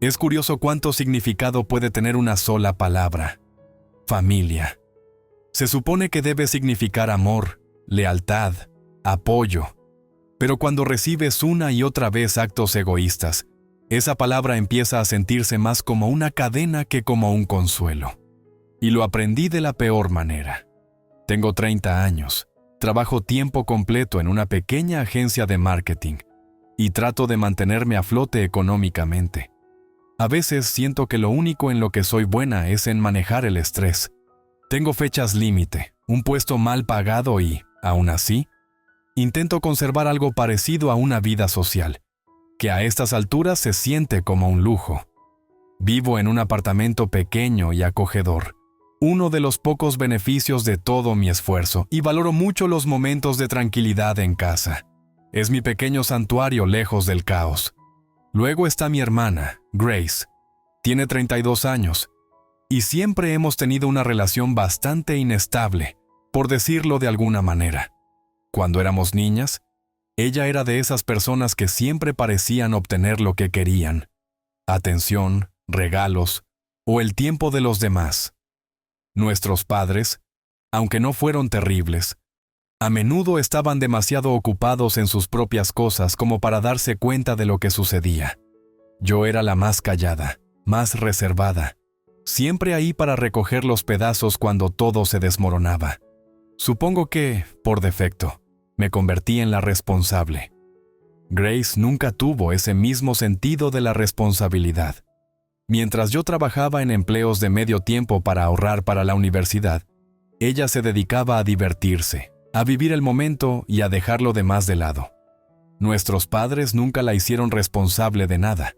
Es curioso cuánto significado puede tener una sola palabra: familia. Se supone que debe significar amor, lealtad, apoyo. Pero cuando recibes una y otra vez actos egoístas, esa palabra empieza a sentirse más como una cadena que como un consuelo. Y lo aprendí de la peor manera. Tengo 30 años, trabajo tiempo completo en una pequeña agencia de marketing y trato de mantenerme a flote económicamente. A veces siento que lo único en lo que soy buena es en manejar el estrés. Tengo fechas límite, un puesto mal pagado y, aún así, intento conservar algo parecido a una vida social, que a estas alturas se siente como un lujo. Vivo en un apartamento pequeño y acogedor, uno de los pocos beneficios de todo mi esfuerzo, y valoro mucho los momentos de tranquilidad en casa. Es mi pequeño santuario lejos del caos. Luego está mi hermana, Grace. Tiene 32 años, y siempre hemos tenido una relación bastante inestable, por decirlo de alguna manera. Cuando éramos niñas, ella era de esas personas que siempre parecían obtener lo que querían: atención, regalos o el tiempo de los demás. Nuestros padres, aunque no fueron terribles, a menudo estaban demasiado ocupados en sus propias cosas como para darse cuenta de lo que sucedía. Yo era la más callada, más reservada, siempre ahí para recoger los pedazos cuando todo se desmoronaba. Supongo que, por defecto, me convertí en la responsable. Grace nunca tuvo ese mismo sentido de la responsabilidad. Mientras yo trabajaba en empleos de medio tiempo para ahorrar para la universidad, ella se dedicaba a divertirse, a vivir el momento y a dejar lo demás de lado. Nuestros padres nunca la hicieron responsable de nada,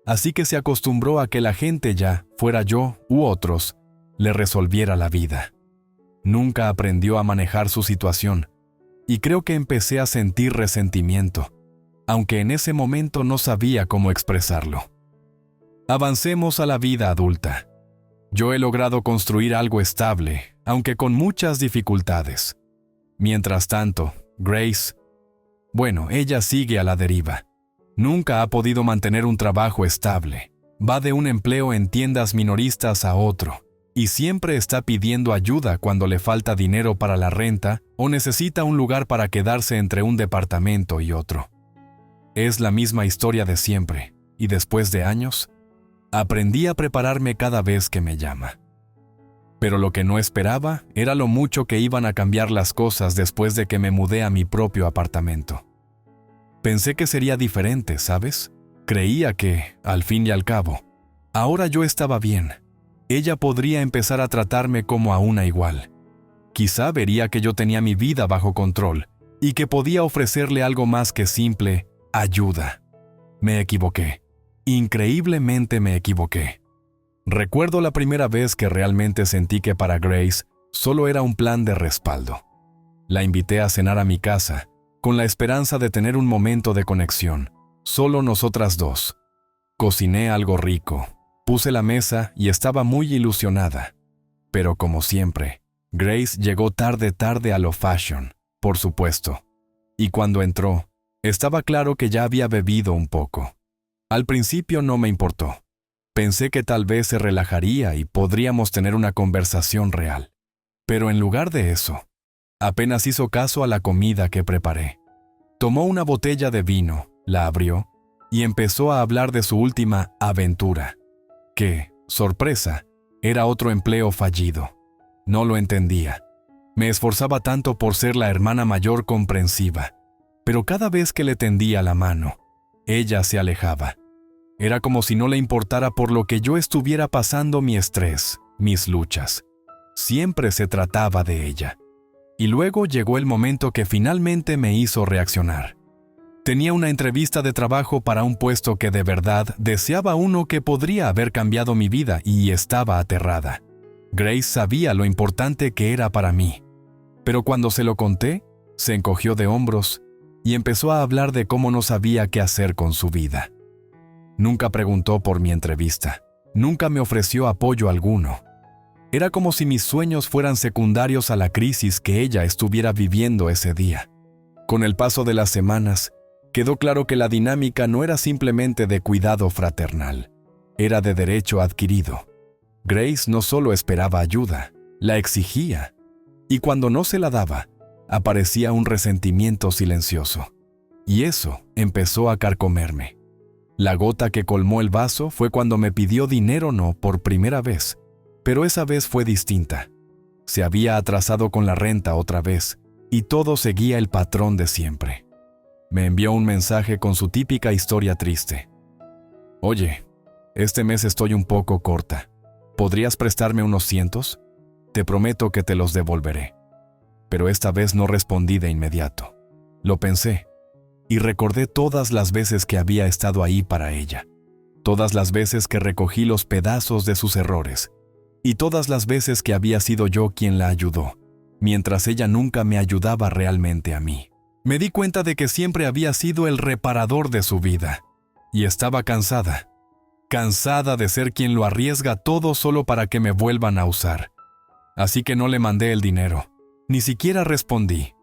así que se acostumbró a que la gente, ya fuera yo u otros, le resolviera la vida. Nunca aprendió a manejar su situación, y creo que empecé a sentir resentimiento, aunque en ese momento no sabía cómo expresarlo. Avancemos a la vida adulta. Yo he logrado construir algo estable, aunque con muchas dificultades. Mientras tanto, Grace, ella sigue a la deriva. Nunca ha podido mantener un trabajo estable. Va de un empleo en tiendas minoristas a otro, y siempre está pidiendo ayuda cuando le falta dinero para la renta o necesita un lugar para quedarse entre un departamento y otro. Es la misma historia de siempre, y después de años, aprendí a prepararme cada vez que me llama. Pero lo que no esperaba era lo mucho que iban a cambiar las cosas después de que me mudé a mi propio apartamento. Pensé que sería diferente, ¿sabes? Creía que, al fin y al cabo, ahora yo estaba bien. Ella podría empezar a tratarme como a una igual. Quizá vería que yo tenía mi vida bajo control y que podía ofrecerle algo más que simple ayuda. Me equivoqué. Increíblemente me equivoqué. Recuerdo la primera vez que realmente sentí que para Grace solo era un plan de respaldo. La invité a cenar a mi casa, con la esperanza de tener un momento de conexión, solo nosotras dos. Cociné algo rico, puse la mesa y estaba muy ilusionada. Pero como siempre, Grace llegó tarde a lo fashion, por supuesto. Y cuando entró, estaba claro que ya había bebido un poco. Al principio no me importó. Pensé que tal vez se relajaría y podríamos tener una conversación real. Pero en lugar de eso, apenas hizo caso a la comida que preparé. Tomó una botella de vino, la abrió y empezó a hablar de su última aventura, que, sorpresa, era otro empleo fallido. No lo entendía. Me esforzaba tanto por ser la hermana mayor comprensiva, pero cada vez que le tendía la mano, ella se alejaba. Era como si no le importara por lo que yo estuviera pasando mi estrés, mis luchas. Siempre se trataba de ella. Y luego llegó el momento que finalmente me hizo reaccionar. Tenía una entrevista de trabajo para un puesto que de verdad deseaba, uno que podría haber cambiado mi vida, y estaba aterrada. Grace sabía lo importante que era para mí. Pero cuando se lo conté, se encogió de hombros y empezó a hablar de cómo no sabía qué hacer con su vida. Nunca preguntó por mi entrevista. Nunca me ofreció apoyo alguno. Era como si mis sueños fueran secundarios a la crisis que ella estuviera viviendo ese día. Con el paso de las semanas, quedó claro que la dinámica no era simplemente de cuidado fraternal. Era de derecho adquirido. Grace no solo esperaba ayuda, la exigía. Y cuando no se la daba, aparecía un resentimiento silencioso. Y eso empezó a carcomerme. La gota que colmó el vaso fue cuando me pidió dinero por primera vez, pero esa vez fue distinta. Se había atrasado con la renta otra vez, y todo seguía el patrón de siempre. Me envió un mensaje con su típica historia triste. Oye, este mes estoy un poco corta. ¿Podrías prestarme unos cientos? Te prometo que te los devolveré. Pero esta vez no respondí de inmediato. Lo pensé, y recordé todas las veces que había estado ahí para ella. Todas las veces que recogí los pedazos de sus errores. Y todas las veces que había sido yo quien la ayudó, mientras ella nunca me ayudaba realmente a mí. Me di cuenta de que siempre había sido el reparador de su vida. Y estaba cansada. Cansada de ser quien lo arriesga todo solo para que me vuelvan a usar. Así que no le mandé el dinero. Ni siquiera respondí.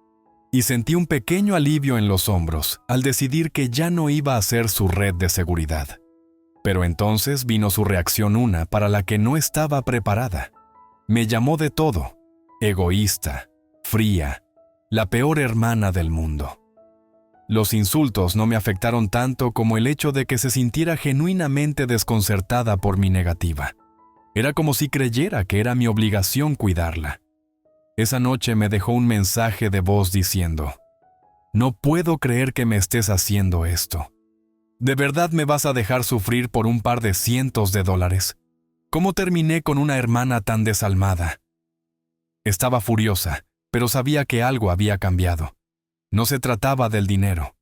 Y sentí un pequeño alivio en los hombros al decidir que ya no iba a ser su red de seguridad. Pero entonces vino su reacción, para la que no estaba preparada. Me llamó de todo: egoísta, fría, la peor hermana del mundo. Los insultos no me afectaron tanto como el hecho de que se sintiera genuinamente desconcertada por mi negativa. Era como si creyera que era mi obligación cuidarla. Esa noche me dejó un mensaje de voz diciendo: «No puedo creer que me estés haciendo esto. ¿De verdad me vas a dejar sufrir por un par de cientos de dólares? ¿Cómo terminé con una hermana tan desalmada?» Estaba furiosa, pero sabía que algo había cambiado. No se trataba del dinero.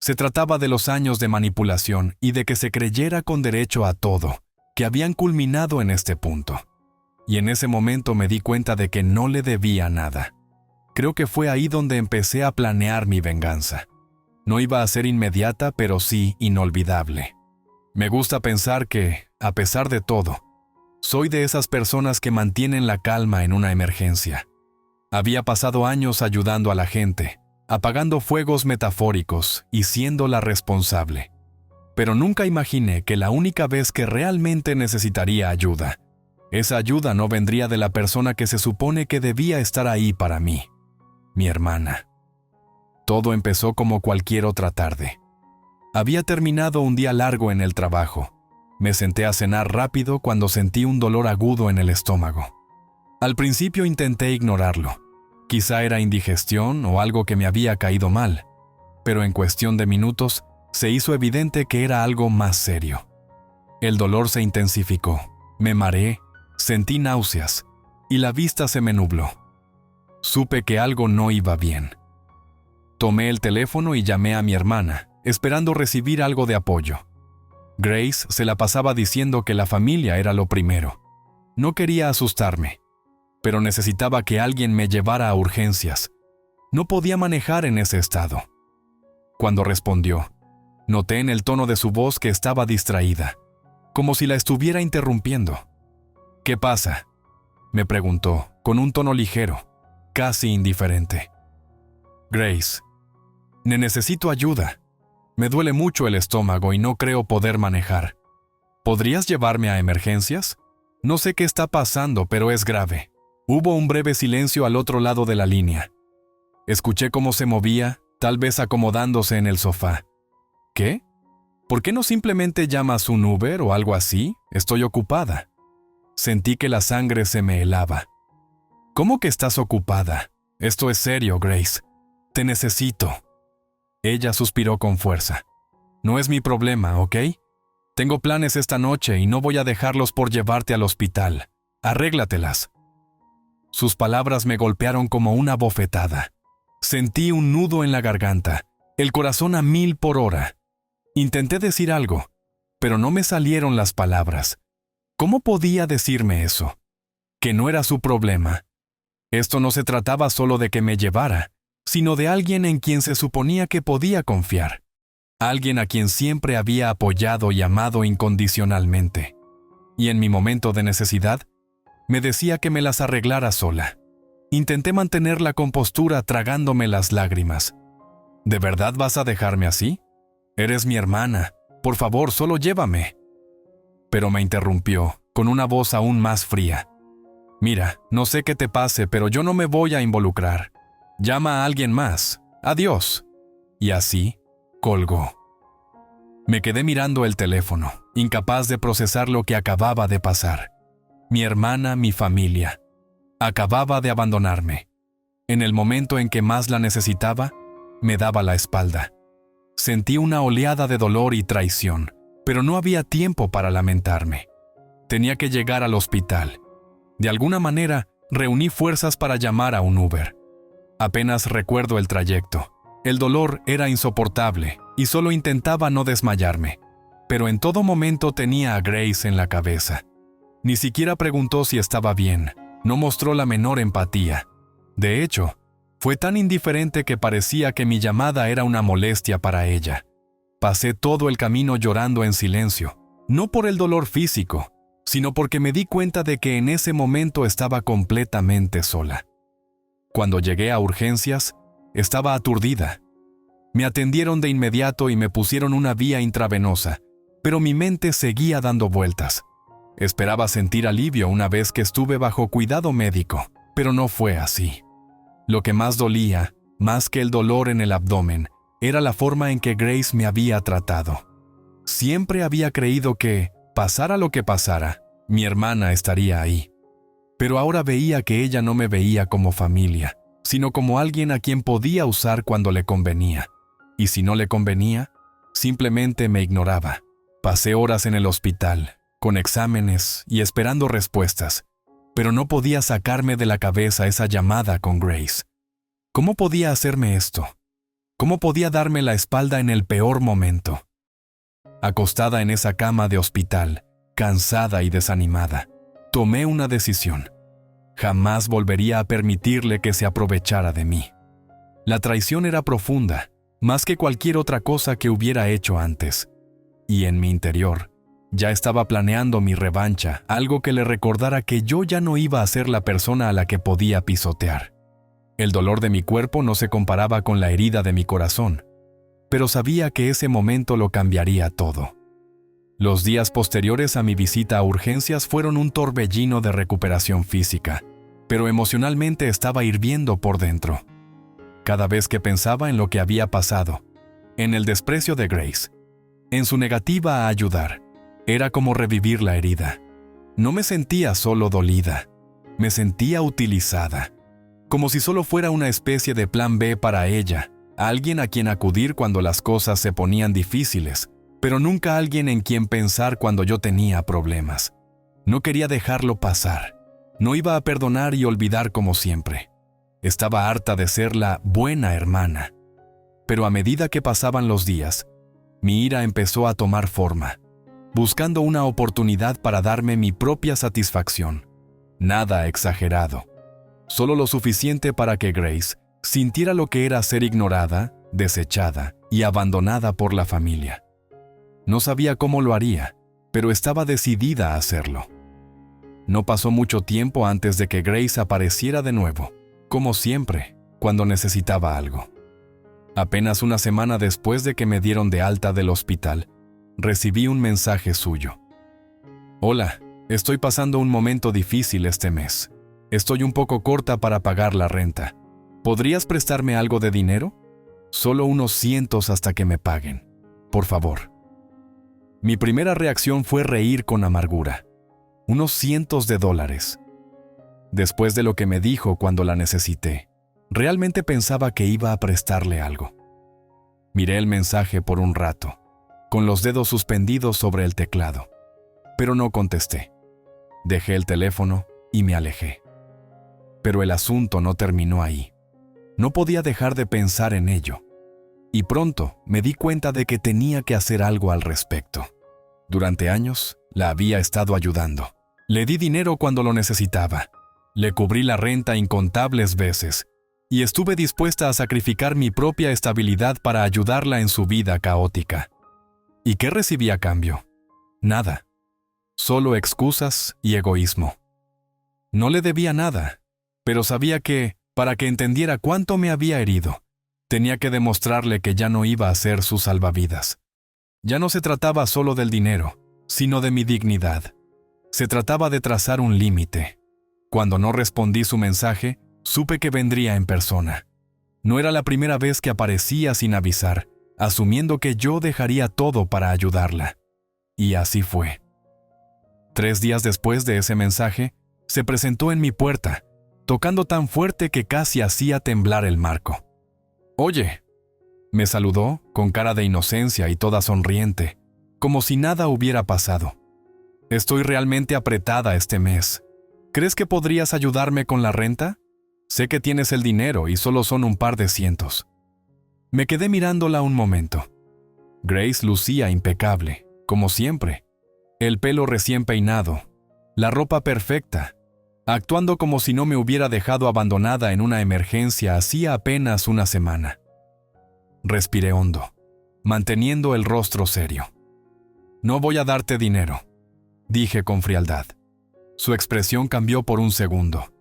Se trataba de los años de manipulación y de que se creyera con derecho a todo, que habían culminado en este punto. Y en ese momento me di cuenta de que no le debía nada. Creo que fue ahí donde empecé a planear mi venganza. No iba a ser inmediata, pero sí inolvidable. Me gusta pensar que, a pesar de todo, soy de esas personas que mantienen la calma en una emergencia. Había pasado años ayudando a la gente, apagando fuegos metafóricos y siendo la responsable. Pero nunca imaginé que la única vez que realmente necesitaría ayuda, esa ayuda no vendría de la persona que se supone que debía estar ahí para mí, mi hermana. Todo empezó como cualquier otra tarde. Había terminado un día largo en el trabajo. Me senté a cenar rápido cuando sentí un dolor agudo en el estómago. Al principio intenté ignorarlo. Quizá era indigestión o algo que me había caído mal, pero en cuestión de minutos se hizo evidente que era algo más serio. El dolor se intensificó, me mareé, sentí náuseas y la vista se me nubló. Supe que algo no iba bien. Tomé el teléfono y llamé a mi hermana, esperando recibir algo de apoyo. Grace se la pasaba diciendo que la familia era lo primero. No quería asustarme, pero necesitaba que alguien me llevara a urgencias. No podía manejar en ese estado. Cuando respondió, noté en el tono de su voz que estaba distraída, como si la estuviera interrumpiendo. «¿Qué pasa?», me preguntó, con un tono ligero, casi indiferente. «Grace, necesito ayuda. Me duele mucho el estómago y no creo poder manejar. ¿Podrías llevarme a emergencias? No sé qué está pasando, pero es grave». Hubo un breve silencio al otro lado de la línea. Escuché cómo se movía, tal vez acomodándose en el sofá. «¿Qué? ¿Por qué no simplemente llamas un Uber o algo así? Estoy ocupada». Sentí que la sangre se me helaba. «¿Cómo que estás ocupada? Esto es serio, Grace. Te necesito». Ella suspiró con fuerza. «No es mi problema, ¿ok? Tengo planes esta noche y no voy a dejarlos por llevarte al hospital. Arréglatelas». Sus palabras me golpearon como una bofetada. Sentí un nudo en la garganta, el corazón a 1000 por hora. Intenté decir algo, pero no me salieron las palabras. ¿Cómo podía decirme eso? Que no era su problema. Esto no se trataba solo de que me llevara, sino de alguien en quien se suponía que podía confiar. Alguien a quien siempre había apoyado y amado incondicionalmente. Y en mi momento de necesidad, me decía que me las arreglara sola. Intenté mantener la compostura tragándome las lágrimas. ¿De verdad vas a dejarme así? Eres mi hermana. Por favor, solo llévame. pero me interrumpió, con una voz aún más fría. «Mira, no sé qué te pase, pero yo no me voy a involucrar. Llama a alguien más. Adiós». Y así, colgó. Me quedé mirando el teléfono, incapaz de procesar lo que acababa de pasar. Mi hermana, mi familia, acababa de abandonarme. En el momento en que más la necesitaba, me daba la espalda. Sentí una oleada de dolor y traición, pero no había tiempo para lamentarme. Tenía que llegar al hospital. De alguna manera, reuní fuerzas para llamar a un Uber. Apenas recuerdo el trayecto. El dolor era insoportable y solo intentaba no desmayarme. Pero en todo momento tenía a Grace en la cabeza. Ni siquiera preguntó si estaba bien. No mostró la menor empatía. De hecho, fue tan indiferente que parecía que mi llamada era una molestia para ella. Pasé todo el camino llorando en silencio, no por el dolor físico, sino porque me di cuenta de que en ese momento estaba completamente sola. Cuando llegué a urgencias, estaba aturdida. Me atendieron de inmediato y me pusieron una vía intravenosa, pero mi mente seguía dando vueltas. Esperaba sentir alivio una vez que estuve bajo cuidado médico, pero no fue así. Lo que más dolía, más que el dolor en el abdomen, era la forma en que Grace me había tratado. Siempre había creído que, pasara lo que pasara, mi hermana estaría ahí. Pero ahora veía que ella no me veía como familia, sino como alguien a quien podía usar cuando le convenía. Y si no le convenía, simplemente me ignoraba. Pasé horas en el hospital, con exámenes y esperando respuestas, pero no podía sacarme de la cabeza esa llamada con Grace. ¿Cómo podía hacerme esto? ¿Cómo podía darme la espalda en el peor momento? Acostada en esa cama de hospital, cansada y desanimada, tomé una decisión. Jamás volvería a permitirle que se aprovechara de mí. La traición era profunda, más que cualquier otra cosa que hubiera hecho antes. Y en mi interior, ya estaba planeando mi revancha, algo que le recordara que yo ya no iba a ser la persona a la que podía pisotear. El dolor de mi cuerpo no se comparaba con la herida de mi corazón, pero sabía que ese momento lo cambiaría todo. Los días posteriores a mi visita a urgencias fueron un torbellino de recuperación física, pero emocionalmente estaba hirviendo por dentro. Cada vez que pensaba en lo que había pasado, en el desprecio de Grace, en su negativa a ayudar, era como revivir la herida. No me sentía solo dolida, me sentía utilizada, como si solo fuera una especie de plan B para ella, alguien a quien acudir cuando las cosas se ponían difíciles, pero nunca alguien en quien pensar cuando yo tenía problemas. No quería dejarlo pasar. No iba a perdonar y olvidar como siempre. Estaba harta de ser la buena hermana. Pero a medida que pasaban los días, mi ira empezó a tomar forma, buscando una oportunidad para darme mi propia satisfacción. Nada exagerado. Solo lo suficiente para que Grace sintiera lo que era ser ignorada, desechada y abandonada por la familia. No sabía cómo lo haría, pero estaba decidida a hacerlo. No pasó mucho tiempo antes de que Grace apareciera de nuevo, como siempre, cuando necesitaba algo. Apenas una semana después de que me dieron de alta del hospital, recibí un mensaje suyo. «Hola, estoy pasando un momento difícil este mes. Estoy un poco corta para pagar la renta. ¿Podrías prestarme algo de dinero? Solo unos cientos hasta que me paguen. Por favor». Mi primera reacción fue reír con amargura. Unos cientos de dólares. Después de lo que me dijo cuando la necesité, realmente pensaba que iba a prestarle algo. Miré el mensaje por un rato, con los dedos suspendidos sobre el teclado, pero no contesté. Dejé el teléfono y me alejé. Pero el asunto no terminó ahí. No podía dejar de pensar en ello. Y pronto me di cuenta de que tenía que hacer algo al respecto. Durante años, la había estado ayudando. Le di dinero cuando lo necesitaba. Le cubrí la renta incontables veces. Y estuve dispuesta a sacrificar mi propia estabilidad para ayudarla en su vida caótica. ¿Y qué recibí a cambio? Nada. Solo excusas y egoísmo. No le debía nada, pero sabía que, para que entendiera cuánto me había herido, tenía que demostrarle que ya no iba a ser su salvavidas. Ya no se trataba solo del dinero, sino de mi dignidad. Se trataba de trazar un límite. Cuando no respondí su mensaje, supe que vendría en persona. No era la primera vez que aparecía sin avisar, asumiendo que yo dejaría todo para ayudarla. Y así fue. 3 días después de ese mensaje, se presentó en mi puerta, tocando tan fuerte que casi hacía temblar el marco. «Oye», me saludó con cara de inocencia y toda sonriente, como si nada hubiera pasado. «Estoy realmente apretada este mes. ¿Crees que podrías ayudarme con la renta? Sé que tienes el dinero y solo son un par de cientos». Me quedé mirándola un momento. Grace lucía impecable, como siempre. El pelo recién peinado, la ropa perfecta, actuando como si no me hubiera dejado abandonada en una emergencia hacía apenas una semana. Respiré hondo, manteniendo el rostro serio. «No voy a darte dinero», dije con frialdad. Su expresión cambió por un segundo.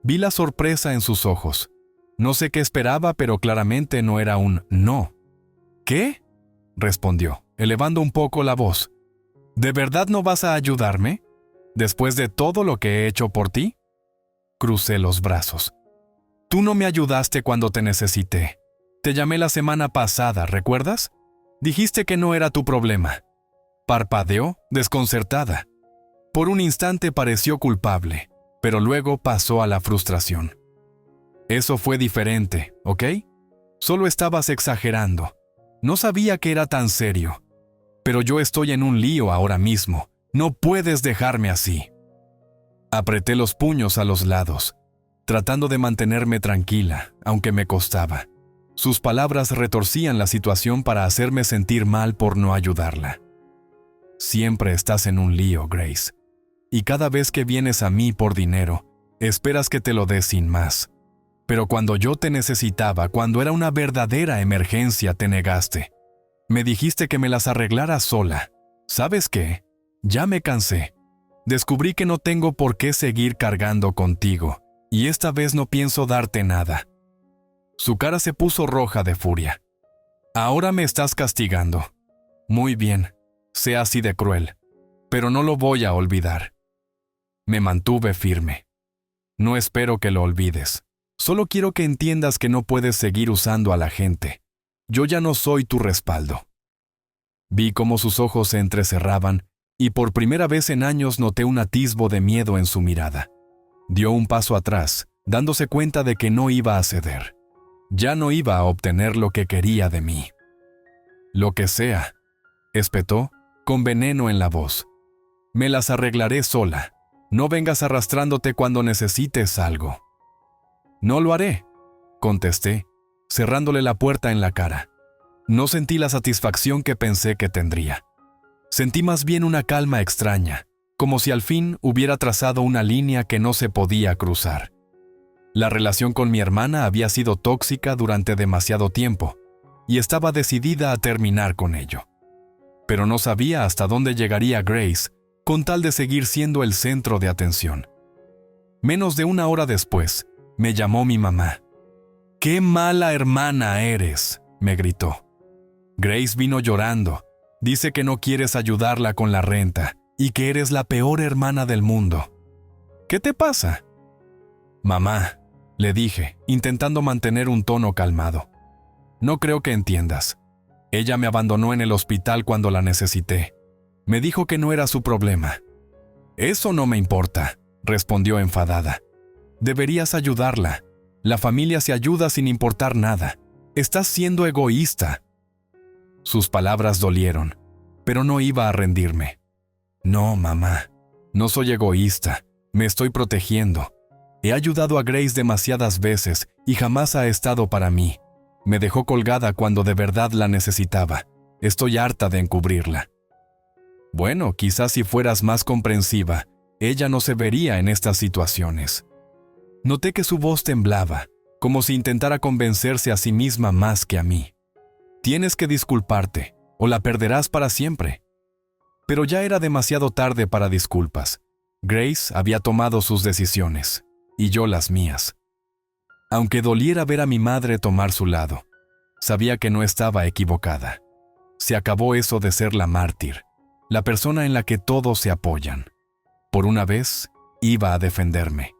Vi la sorpresa en sus ojos. No sé qué esperaba, pero claramente no era un no. «¿Qué?», respondió, elevando un poco la voz. «¿De verdad no vas a ayudarme? ¿Después de todo lo que he hecho por ti?» Crucé los brazos. «Tú no me ayudaste cuando te necesité. Te llamé la semana pasada, ¿recuerdas? Dijiste que no era tu problema». Parpadeó, desconcertada. Por un instante pareció culpable, pero luego pasó a la frustración. «Eso fue diferente, ¿ok? Solo estabas exagerando. No sabía que era tan serio. Pero yo estoy en un lío ahora mismo. No puedes dejarme así». Apreté los puños a los lados, tratando de mantenerme tranquila, aunque me costaba. Sus palabras retorcían la situación para hacerme sentir mal por no ayudarla. «Siempre estás en un lío, Grace. Y cada vez que vienes a mí por dinero, esperas que te lo dé sin más. Pero cuando yo te necesitaba, cuando era una verdadera emergencia, te negaste. Me dijiste que me las arreglara sola. ¿Sabes qué? Ya me cansé. Descubrí que no tengo por qué seguir cargando contigo, y esta vez no pienso darte nada». Su cara se puso roja de furia. «Ahora me estás castigando. Muy bien, sé así de cruel, pero no lo voy a olvidar». Me mantuve firme. «No espero que lo olvides. Solo quiero que entiendas que no puedes seguir usando a la gente. Yo ya no soy tu respaldo». Vi cómo sus ojos se entrecerraban y por primera vez en años noté un atisbo de miedo en su mirada. Dio un paso atrás, dándose cuenta de que no iba a ceder. Ya no iba a obtener lo que quería de mí. «Lo que sea», espetó, con veneno en la voz. «Me las arreglaré sola. No vengas arrastrándote cuando necesites algo». «No lo haré», contesté, cerrándole la puerta en la cara. No sentí la satisfacción que pensé que tendría. Sentí más bien una calma extraña, como si al fin hubiera trazado una línea que no se podía cruzar. La relación con mi hermana había sido tóxica durante demasiado tiempo, y estaba decidida a terminar con ello. Pero no sabía hasta dónde llegaría Grace con tal de seguir siendo el centro de atención. Menos de una hora después, me llamó mi mamá. «¡Qué mala hermana eres!», me gritó. «Grace vino llorando. Dice que no quieres ayudarla con la renta y que eres la peor hermana del mundo. ¿Qué te pasa?». «Mamá», le dije, intentando mantener un tono calmado. «No creo que entiendas. Ella me abandonó en el hospital cuando la necesité. Me dijo que no era su problema». «Eso no me importa», respondió enfadada. «Deberías ayudarla. La familia se ayuda sin importar nada. Estás siendo egoísta». Sus palabras dolieron, pero no iba a rendirme. «No, mamá, no soy egoísta. Me estoy protegiendo. He ayudado a Grace demasiadas veces y jamás ha estado para mí. Me dejó colgada cuando de verdad la necesitaba. Estoy harta de encubrirla». Bueno, quizás si fueras más comprensiva, ella no se vería en estas situaciones. Noté que su voz temblaba, como si intentara convencerse a sí misma más que a mí. «Tienes que disculparte, o la perderás para siempre». Pero ya era demasiado tarde para disculpas. Grace había tomado sus decisiones, y yo las mías. Aunque doliera ver a mi madre tomar su lado, sabía que no estaba equivocada. Se acabó eso de ser la mártir. la persona en la que todos se apoyan. Por una vez, iba a defenderme.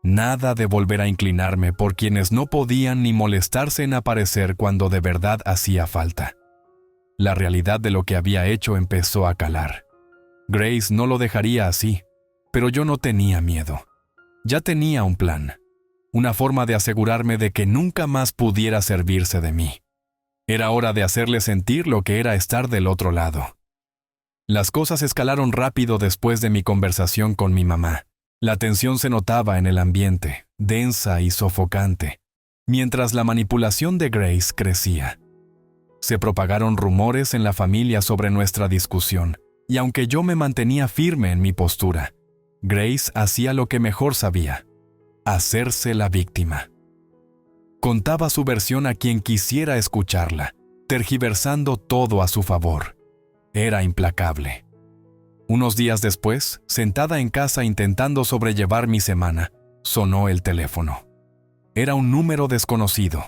Nada de volver a inclinarme por quienes no podían ni molestarse en aparecer cuando de verdad hacía falta. La realidad de lo que había hecho empezó a calar. Grace no lo dejaría así, pero yo no tenía miedo. Ya tenía un plan, una forma de asegurarme de que nunca más pudiera servirse de mí. Era hora de hacerle sentir lo que era estar del otro lado. Las cosas escalaron rápido después de mi conversación con mi mamá. La tensión se notaba en el ambiente, densa y sofocante, mientras la manipulación de Grace crecía. Se propagaron rumores en la familia sobre nuestra discusión, y aunque yo me mantenía firme en mi postura, Grace hacía lo que mejor sabía: hacerse la víctima. Contaba su versión a quien quisiera escucharla, tergiversando todo a su favor. Era implacable. Unos días después, sentada en casa intentando sobrellevar mi semana, sonó el teléfono. Era un número desconocido.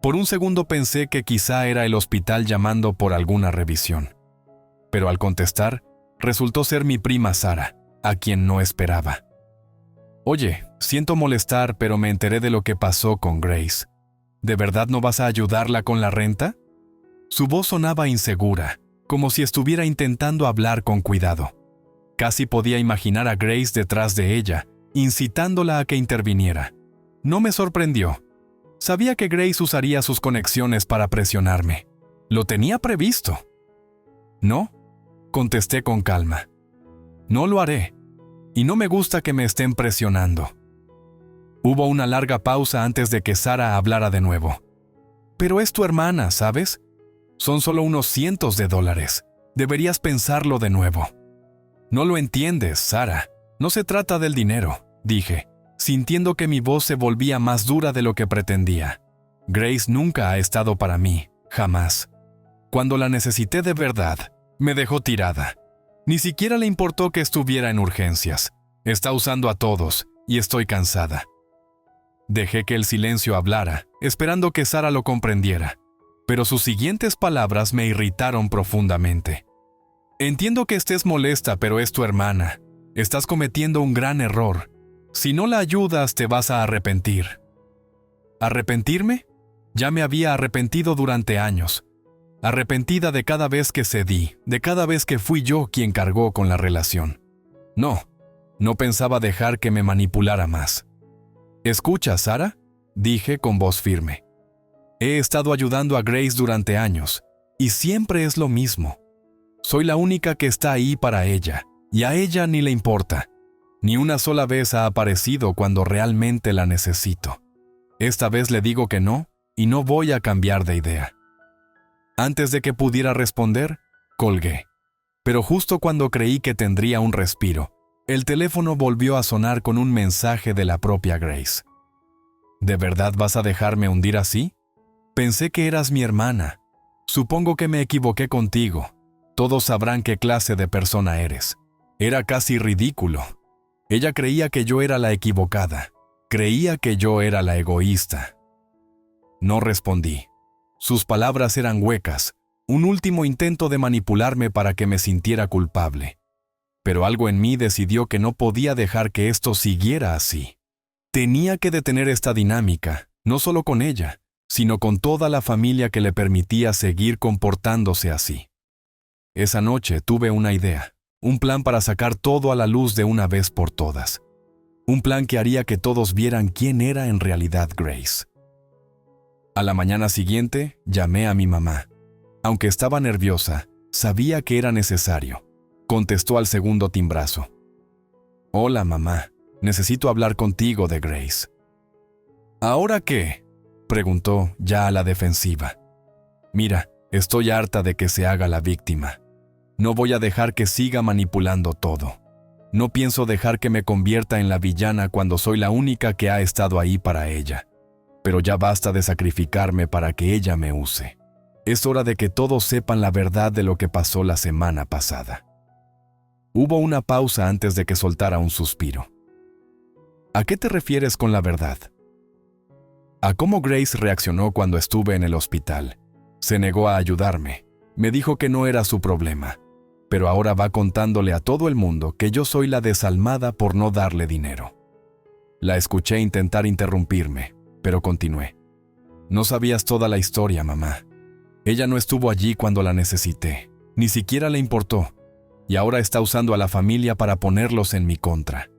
Por un segundo pensé que quizá era el hospital llamando por alguna revisión. Pero al contestar, resultó ser mi prima Sara, a quien no esperaba. «Oye, siento molestar, pero me enteré de lo que pasó con Grace. ¿De verdad no vas a ayudarla con la renta?» Su voz sonaba insegura, como si estuviera intentando hablar con cuidado. Casi podía imaginar a Grace detrás de ella, incitándola a que interviniera. No me sorprendió. Sabía que Grace usaría sus conexiones para presionarme. Lo tenía previsto. «No», contesté con calma. «No lo haré. Y no me gusta que me estén presionando». Hubo una larga pausa antes de que Sara hablara de nuevo. «Pero es tu hermana, ¿sabes? Son solo unos cientos de dólares. Deberías pensarlo de nuevo». «No lo entiendes, Sara. No se trata del dinero», dije, sintiendo que mi voz se volvía más dura de lo que pretendía. Grace nunca ha estado para mí, jamás. Cuando la necesité de verdad, me dejó tirada. Ni siquiera le importó que estuviera en urgencias. Está usando a todos, y estoy cansada. Dejé que el silencio hablara, esperando que Sara lo comprendiera, pero sus siguientes palabras me irritaron profundamente. «Entiendo que estés molesta, pero es tu hermana. Estás cometiendo un gran error. Si no la ayudas, te vas a arrepentir». ¿Arrepentirme? Ya me había arrepentido durante años. Arrepentida de cada vez que cedí, de cada vez que fui yo quien cargó con la relación. No pensaba dejar que me manipulara más. «Escucha, Sara», dije con voz firme. «He estado ayudando a Grace durante años, y siempre es lo mismo. Soy la única que está ahí para ella, y a ella ni le importa. Ni una sola vez ha aparecido cuando realmente la necesito. Esta vez le digo que no, y no voy a cambiar de idea». Antes de que pudiera responder, colgué. Pero justo cuando creí que tendría un respiro, el teléfono volvió a sonar con un mensaje de la propia Grace. «¿De verdad vas a dejarme hundir así? Pensé que eras mi hermana. Supongo que me equivoqué contigo. Todos sabrán qué clase de persona eres». Era casi ridículo. Ella creía que yo era la equivocada. Creía que yo era la egoísta. No respondí. Sus palabras eran huecas, un último intento de manipularme para que me sintiera culpable. Pero algo en mí decidió que no podía dejar que esto siguiera así. Tenía que detener esta dinámica, no solo con ella, sino con toda la familia que le permitía seguir comportándose así. Esa noche tuve una idea, un plan para sacar todo a la luz de una vez por todas. Un plan que haría que todos vieran quién era en realidad Grace. A la mañana siguiente, llamé a mi mamá. Aunque estaba nerviosa, sabía que era necesario. Contestó al segundo timbrazo. «Hola, mamá. Necesito hablar contigo de Grace». «¿Ahora qué?», preguntó, ya a la defensiva. «Mira, estoy harta de que se haga la víctima. No voy a dejar que siga manipulando todo. No pienso dejar que me convierta en la villana cuando soy la única que ha estado ahí para ella. Pero ya basta de sacrificarme para que ella me use. Es hora de que todos sepan la verdad de lo que pasó la semana pasada». Hubo una pausa antes de que soltara un suspiro. «¿A qué te refieres con la verdad?». «A cómo Grace reaccionó cuando estuve en el hospital. Se negó a ayudarme. Me dijo que no era su problema. pero ahora va contándole a todo el mundo que yo soy la desalmada por no darle dinero. La escuché intentar interrumpirme, pero continué. No sabías toda la historia, mamá. Ella no estuvo allí cuando la necesité, ni siquiera le importó, y ahora está usando a la familia para ponerlos en mi contra.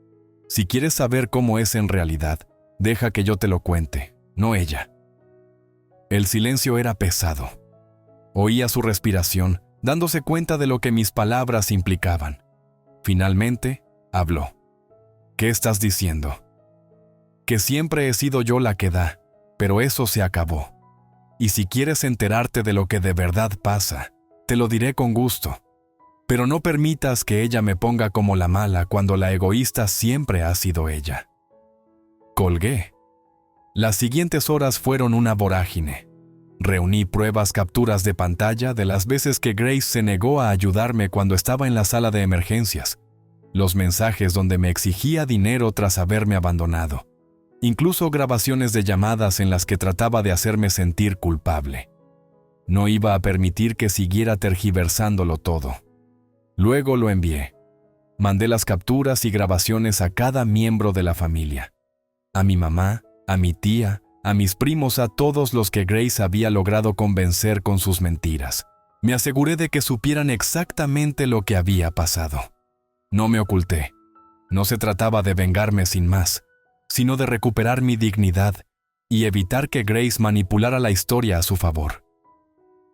Si quieres saber cómo es en realidad, deja que yo te lo cuente, no ella. El silencio era pesado. Oía su respiración, dándose cuenta de lo que mis palabras implicaban. Finalmente, habló. ¿Qué estás diciendo? Que siempre he sido yo la que da, pero eso se acabó. Y si quieres enterarte de lo que de verdad pasa, te lo diré con gusto. Pero no permitas que ella me ponga como la mala cuando la egoísta siempre ha sido ella. Colgué. Las siguientes horas fueron una vorágine. Reuní pruebas, capturas de pantalla de las veces que Grace se negó a ayudarme cuando estaba en la sala de emergencias, los mensajes donde me exigía dinero tras haberme abandonado, incluso grabaciones de llamadas en las que trataba de hacerme sentir culpable. No iba a permitir que siguiera tergiversándolo todo. Luego lo envié. Mandé las capturas y grabaciones a cada miembro de la familia. A mi mamá, a mi tía, a mis primos, a todos los que Grace había logrado convencer con sus mentiras. Me aseguré de que supieran exactamente lo que había pasado. No me oculté. No se trataba de vengarme sin más, sino de recuperar mi dignidad y evitar que Grace manipulara la historia a su favor.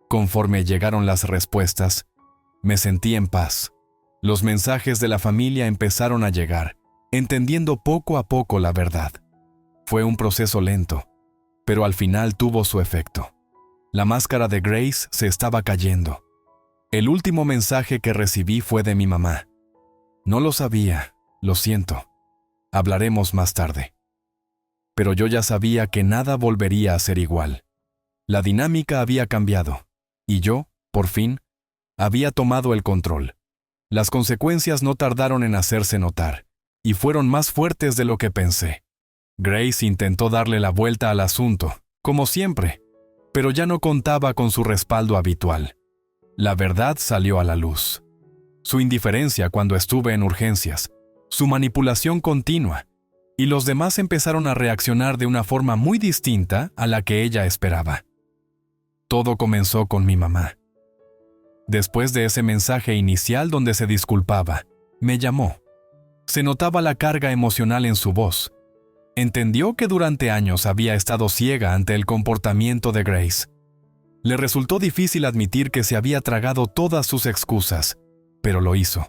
Conforme llegaron las respuestas, me sentí en paz. Los mensajes de la familia empezaron a llegar, entendiendo poco a poco la verdad. Fue un proceso lento, pero al final tuvo su efecto. La máscara de Grace se estaba cayendo. El último mensaje que recibí fue de mi mamá. No lo sabía, lo siento. Hablaremos más tarde. Pero yo ya sabía que nada volvería a ser igual. La dinámica había cambiado, y yo, por fin, había tomado el control. Las consecuencias no tardaron en hacerse notar, y fueron más fuertes de lo que pensé. Grace intentó darle la vuelta al asunto, como siempre, pero ya no contaba con su respaldo habitual. La verdad salió a la luz. Su indiferencia cuando estuve en urgencias, su manipulación continua, y los demás empezaron a reaccionar de una forma muy distinta a la que ella esperaba. Todo comenzó con mi mamá. Después de ese mensaje inicial donde se disculpaba, me llamó. Se notaba la carga emocional en su voz. Entendió que durante años había estado ciega ante el comportamiento de Grace. Le resultó difícil admitir que se había tragado todas sus excusas, pero lo hizo.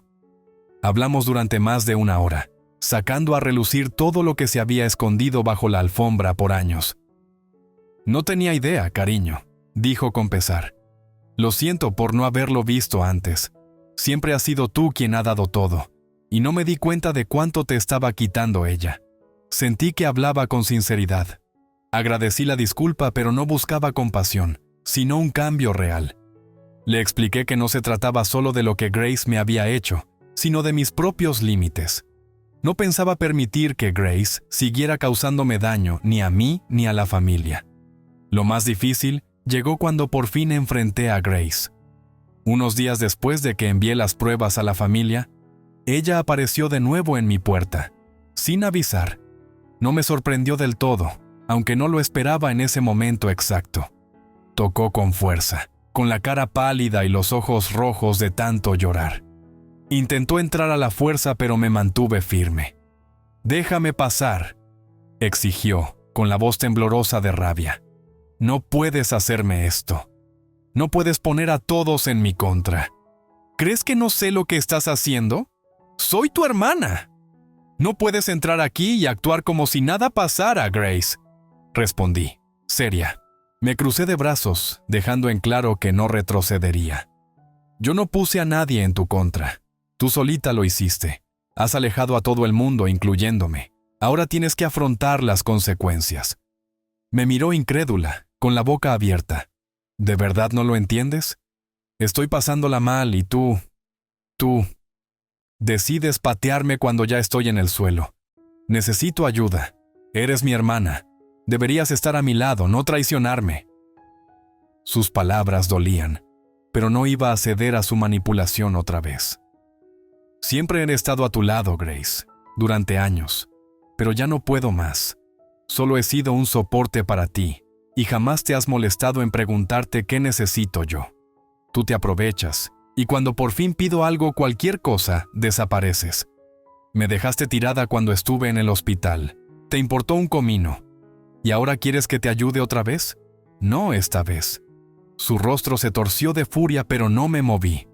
Hablamos durante más de una hora, sacando a relucir todo lo que se había escondido bajo la alfombra por años. No tenía idea, cariño, dijo con pesar. Lo siento por no haberlo visto antes. Siempre has sido tú quien ha dado todo, y no me di cuenta de cuánto te estaba quitando ella. Sentí que hablaba con sinceridad. Agradecí la disculpa, pero no buscaba compasión, sino un cambio real. Le expliqué que no se trataba solo de lo que Grace me había hecho, sino de mis propios límites. No pensaba permitir que Grace siguiera causándome daño ni a mí ni a la familia. Lo más difícil llegó cuando por fin enfrenté a Grace. Unos días después de que envié las pruebas a la familia, ella apareció de nuevo en mi puerta, sin avisar. No me sorprendió del todo, aunque no lo esperaba en ese momento exacto. Tocó con fuerza, con la cara pálida y los ojos rojos de tanto llorar. Intentó entrar a la fuerza, pero me mantuve firme. «Déjame pasar», exigió, con la voz temblorosa de rabia. «No puedes hacerme esto. No puedes poner a todos en mi contra. ¿Crees que no sé lo que estás haciendo? ¡Soy tu hermana! No puedes entrar aquí y actuar como si nada pasara, Grace», respondí, seria. Me crucé de brazos, dejando en claro que no retrocedería. «Yo no puse a nadie en tu contra. Tú solita lo hiciste. Has alejado a todo el mundo, incluyéndome. Ahora tienes que afrontar las consecuencias». Me miró incrédula, con la boca abierta. «¿De verdad no lo entiendes? Estoy pasándola mal y tú decides patearme cuando ya estoy en el suelo. Necesito ayuda. Eres mi hermana. Deberías estar a mi lado, no traicionarme». Sus palabras dolían, pero no iba a ceder a su manipulación otra vez. Siempre he estado a tu lado, Grace, durante años, pero ya no puedo más. Solo he sido un soporte para ti, y jamás te has molestado en preguntarte qué necesito yo. Tú te aprovechas, y cuando por fin pido algo, cualquier cosa, desapareces. Me dejaste tirada cuando estuve en el hospital. Te importó un comino. ¿Y ahora quieres que te ayude otra vez? No esta vez. Su rostro se torció de furia, pero no me moví.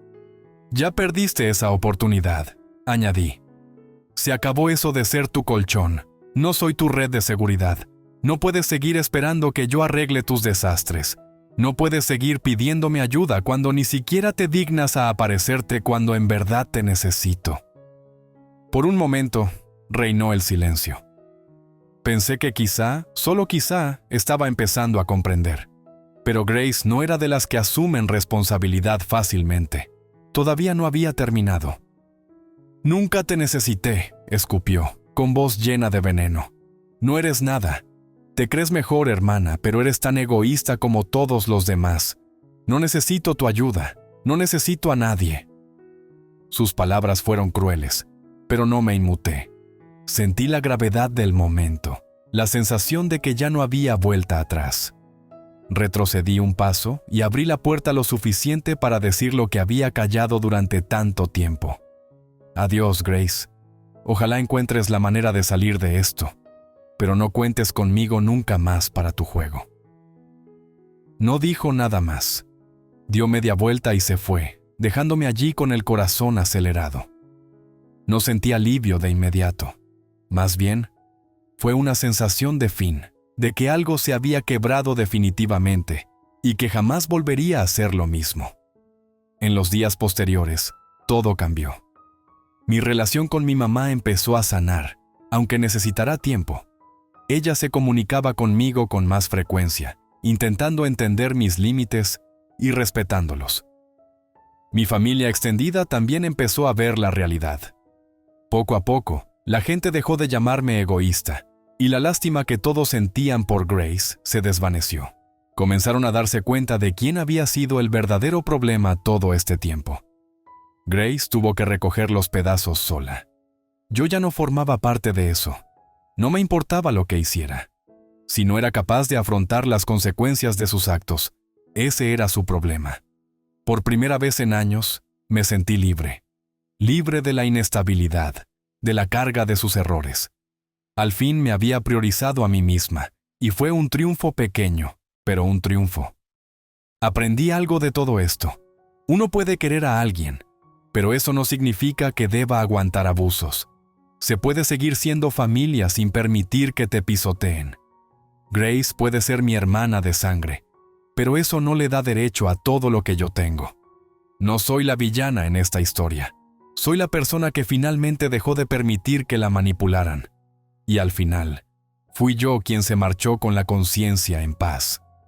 Ya perdiste esa oportunidad, añadí. Se acabó eso de ser tu colchón. No soy tu red de seguridad. No puedes seguir esperando que yo arregle tus desastres. No puedes seguir pidiéndome ayuda cuando ni siquiera te dignas a aparecerte cuando en verdad te necesito. Por un momento, reinó el silencio. Pensé que quizá, solo quizá, estaba empezando a comprender. Pero Grace no era de las que asumen responsabilidad fácilmente. Todavía no había terminado. Nunca te necesité, escupió, con voz llena de veneno. No eres nada. Te crees mejor, hermana, pero eres tan egoísta como todos los demás. No necesito tu ayuda. No necesito a nadie. Sus palabras fueron crueles, pero no me inmuté. Sentí la gravedad del momento, la sensación de que ya no había vuelta atrás. Retrocedí un paso y abrí la puerta lo suficiente para decir lo que había callado durante tanto tiempo. Adiós, Grace. Ojalá encuentres la manera de salir de esto, pero no cuentes conmigo nunca más para tu juego. No dijo nada más. Dio media vuelta y se fue, dejándome allí con el corazón acelerado. No sentí alivio de inmediato. Más bien, fue una sensación de fin, de que algo se había quebrado definitivamente y que jamás volvería a ser lo mismo. En los días posteriores, todo cambió. Mi relación con mi mamá empezó a sanar, aunque necesitará tiempo. Ella se comunicaba conmigo con más frecuencia, intentando entender mis límites y respetándolos. Mi familia extendida también empezó a ver la realidad. Poco a poco, la gente dejó de llamarme egoísta, y la lástima que todos sentían por Grace se desvaneció. Comenzaron a darse cuenta de quién había sido el verdadero problema todo este tiempo. Grace tuvo que recoger los pedazos sola. Yo ya no formaba parte de eso. No me importaba lo que hiciera. Si no era capaz de afrontar las consecuencias de sus actos, ese era su problema. Por primera vez en años, me sentí libre. Libre de la inestabilidad, de la carga de sus errores. Al fin me había priorizado a mí misma, y fue un triunfo pequeño, pero un triunfo. Aprendí algo de todo esto. Uno puede querer a alguien, pero eso no significa que deba aguantar abusos. Se puede seguir siendo familia sin permitir que te pisoteen. Grace puede ser mi hermana de sangre, pero eso no le da derecho a todo lo que yo tengo. No soy la villana en esta historia. Soy la persona que finalmente dejó de permitir que la manipularan. Y al final, fui yo quien se marchó con la conciencia en paz.